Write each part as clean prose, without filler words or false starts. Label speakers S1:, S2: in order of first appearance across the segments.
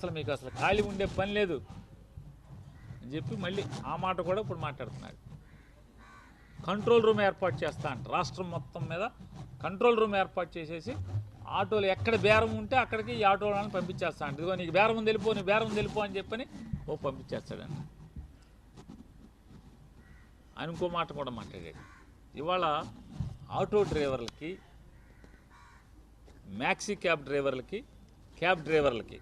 S1: అసలు మీకు అసలు ఖాళీ ఉండే పని లేదు అని చెప్పి మళ్ళీ ఆ మాట కూడా ఇప్పుడు మాట్లాడుతున్నాడు. కంట్రోల్ రూమ్ ఏర్పాటు చేస్తా అంట, రాష్ట్రం మొత్తం మీద కంట్రోల్ రూమ్ ఏర్పాటు చేసేసి ఆటోలు ఎక్కడ బేరం ఉంటే అక్కడికి ఈ ఆటో వాళ్ళని పంపించేస్తా అంట. ఇదిగో నీకు బేరం ఉంది వెళ్ళిపో, నీ బేరం ఉంది వెళ్ళిపో అని చెప్పని పంపించేస్తాడంట. ఆయన ఇంకో మాట కూడా మాట్లాడాడు. ఇవాళ ఆటో డ్రైవర్లకి, మ్యాక్సీ క్యాబ్ డ్రైవర్లకి, క్యాబ్ డ్రైవర్లకి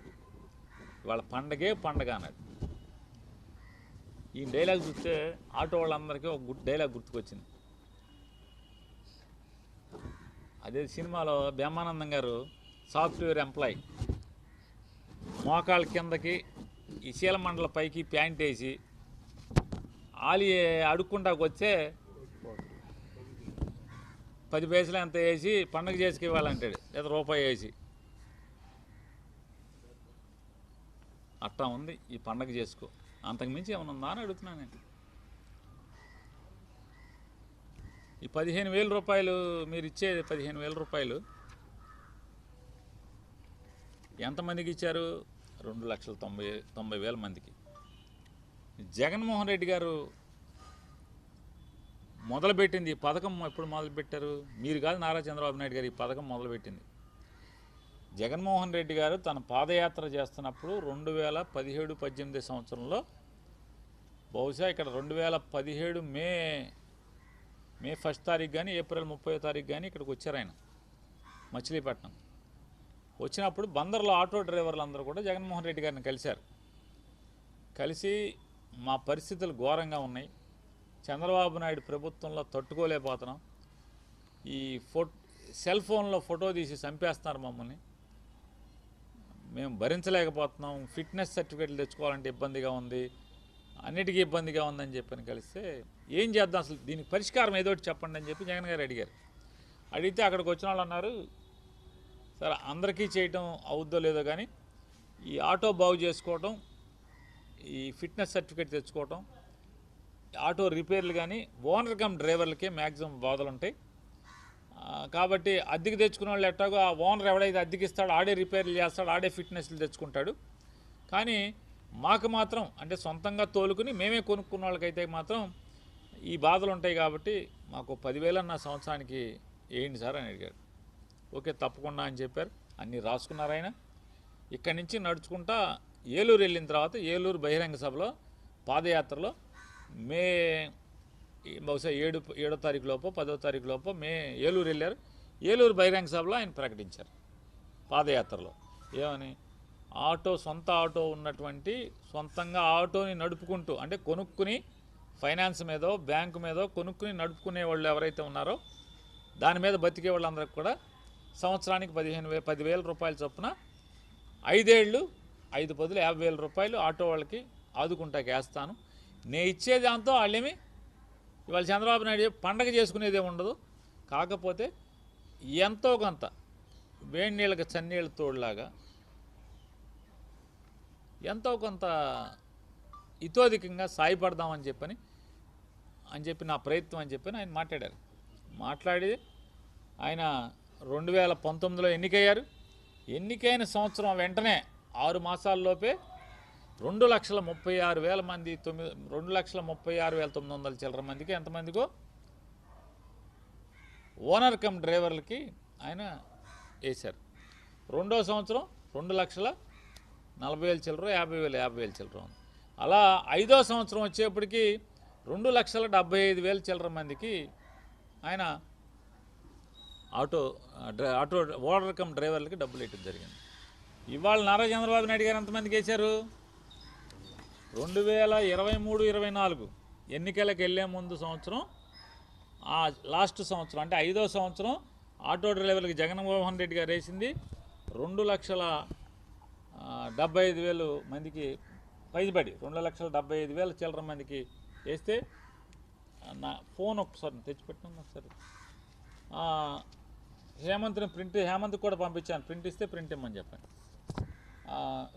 S1: ఇవాళ పండగే పండగ అన్నాడు. ఈ డైలాగ్ చూస్తే ఆటో వాళ్ళందరికీ ఒక డైలాగ్ గుర్తుకొచ్చింది. అదే సినిమాలో బ్రహ్మానందం గారు సాఫ్ట్వేర్ ఎంప్లాయీ మోకాళ్ళ కిందకి ఈ శీలమండల పైకి ప్యాంట్ వేసి ఆలి అడుక్కుంటాకు వచ్చే 10 పైసలు ఎంత వేసి పండగ చేసుకు ఇవ్వాలంటాడు, లేదా రూపాయి వేసి. అట్టా ఉంది ఈ పండగ చేసుకో, అంతకుమించి ఏమైనా ఉందా అని అడుగుతున్నాను నేను. ఈ 15,000 రూపాయలు మీరు ఇచ్చేది 15,000 రూపాయలు ఎంతమందికి ఇచ్చారు? 2,90,000 మందికి. జగన్మోహన్ రెడ్డి గారు మొదలుపెట్టింది ఈ పథకం ఎప్పుడు మొదలుపెట్టారు? మీరు కాదు, నారా చంద్రబాబు నాయుడు గారు ఈ పథకం మొదలుపెట్టింది. జగన్మోహన్ రెడ్డి గారు తన పాదయాత్ర చేస్తున్నప్పుడు 2017-18 సంవత్సరంలో, బహుశా ఇక్కడ 2017 మే 1 తారీఖు కానీ ఏప్రిల్ 30 తారీఖు కానీ ఇక్కడికి వచ్చారు ఆయన, మచిలీపట్నం. వచ్చినప్పుడు బందర్లో ఆటో డ్రైవర్లు అందరూ కూడా జగన్మోహన్ రెడ్డి గారిని కలిశారు. కలిసి మా పరిస్థితులు ఘోరంగా ఉన్నాయి, చంద్రబాబు నాయుడు ప్రభుత్వంలో తట్టుకోలేకపోతున్నాం, ఈ సెల్ ఫోన్లో ఫోటో తీసి చంపేస్తున్నారు మమ్మల్ని, మేము భరించలేకపోతున్నాం, ఫిట్నెస్ సర్టిఫికేట్లు తెచ్చుకోవాలంటే ఇబ్బందిగా ఉంది, అన్నిటికీ ఇబ్బందిగా ఉందని చెప్పని కలిస్తే ఏం చేద్దాం, అసలు దీనికి పరిష్కారం ఏదో ఒకటి చెప్పండి అని చెప్పి జగన్ గారు అడిగారు. అడిగితే అక్కడికి వచ్చిన వాళ్ళు అన్నారు, సరే అందరికీ చేయటం అవుద్దో లేదో కానీ ఈ ఆటో బాగు చేసుకోవటం, ఈ ఫిట్నెస్ సర్టిఫికేట్ తెచ్చుకోవటం, ఆటో రిపేర్లు కానీ ఓనర్ కమ్ డ్రైవర్లకే మ్యాక్సిమం బాధలు ఉంటాయి. కాబట్టి అద్దెకి తెచ్చుకున్న వాళ్ళు ఎట్టాగో ఆ ఓనర్ ఎవడైతే అద్దెకి ఇస్తాడో ఆడే రిపేర్లు చేస్తాడు, ఆడే ఫిట్నెస్లు తెచ్చుకుంటాడు. కానీ మాకు మాత్రం అంటే సొంతంగా తోలుకుని మేమే కొనుక్కున్న వాళ్ళకైతే మాత్రం ఈ బాధలు ఉంటాయి. కాబట్టి మాకు 10,000 అన్న సంవత్సరానికి వేయండి సార్ అని అడిగాడు. ఓకే తప్పకుండా అని చెప్పారు. అన్నీ రాసుకున్నారు ఆయన. ఇక్కడి నుంచి నడుచుకుంటా ఏలూరు వెళ్ళిన తర్వాత ఏలూరు బహిరంగ సభలో పాదయాత్రలో బహుశా 7వ తారీఖు లోపో 10వ తారీఖు లోపో ఏలూరు వెళ్ళారు. ఏలూరు బహిరంగ సభలో ఆయన ప్రకటించారు పాదయాత్రలో ఏమని, సొంత ఆటో ఉన్నటువంటి, సొంతంగా ఆటోని నడుపుకుంటూ అంటే కొనుక్కుని ఫైనాన్స్ మీదో బ్యాంకు మీదో కొనుక్కుని నడుపుకునే వాళ్ళు ఎవరైతే ఉన్నారో దాని మీద బతికే వాళ్ళందరికీ కూడా సంవత్సరానికి 10,000 రూపాయల చొప్పున 5 ఏళ్ళు 5 బదులు 50,000 రూపాయలు ఆటో వాళ్ళకి ఆదుకుంటాకి వేస్తాను. నేను ఇచ్చే దాంతో వాళ్ళేమి ఇవాళ చంద్రబాబు నాయుడు పండగ చేసుకునేదే ఉండదు, కాకపోతే ఎంతో కొంత వేడి నీళ్ళకి చన్నీళ్ళ తోడులాగా ఎంతో కొంత ఇతోధికంగా సాయపడదామని చెప్పి నా ప్రయత్నం అని చెప్పని ఆయన మాట్లాడారు. మాట్లాడి ఆయన 2019లో ఎన్నికయ్యారు. ఎన్నికైన సంవత్సరం వెంటనే 6 మాసాల్లోపే 2,36,000 మంది 2,36,900 చిల్లర మందికి ఎంతమందికో ఓనర్ కమ్ డ్రైవర్లకి ఆయన వేశారు. రెండో సంవత్సరం 2,40,000 చిల్లర, 50,000 చిల్లర ఉంది. అలా 5వ సంవత్సరం వచ్చేప్పటికి 2,75,000 చిల్లర మందికి ఆయన ఆటో ఓనర్ కమ్ డ్రైవర్లకి డబ్బులు ఇవ్వడం జరిగింది. ఇవాళ నారా చంద్రబాబు నాయుడు గారు ఎంతమందికి వేశారు? 2023-24 ఎన్నికలకు వెళ్ళే ముందు సంవత్సరం, లాస్ట్ సంవత్సరం అంటే 5వ సంవత్సరం ఆటో డ్రైవర్లకి జగన్మోహన్ రెడ్డి గారు వేసింది 2,75,000 మందికి పైబడి 2,75,000 చిల్లర మందికి వేస్తే, నా ఫోన్ ఒకసారి తెచ్చిపెట్టినాను ఒకసారి, హేమంత్ కూడా పంపించాను, ప్రింట్ ఇస్తే ప్రింట్ ఇమ్మని చెప్పాను.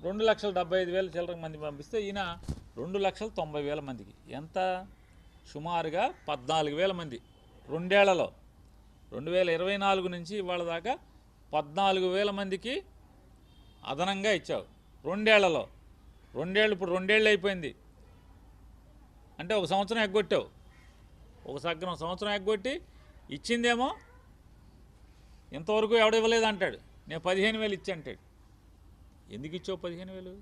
S1: 2,75,000 చిల్లర మంది పంపిస్తే ఈయన 2,90,000 మందికి, ఎంత సుమారుగా 14,000 మంది 2 ఏళ్లలో 2024 నుంచి ఇవాళ దాకా 14,000 మందికి అదనంగా ఇచ్చావు. రెండేళ్లలో. ఇప్పుడు రెండేళ్ళు అయిపోయింది అంటే ఒక సంవత్సరం ఎగ్గొట్టావు. ఒక సంవత్సరం ఎగ్గొట్టి ఇచ్చిందేమో ఇంతవరకు ఎవడు ఇవ్వలేదు అంటాడు. నేను 15,000 ఇచ్చి అంటాడు. ఎందుకు ఇచ్చావు 15,000?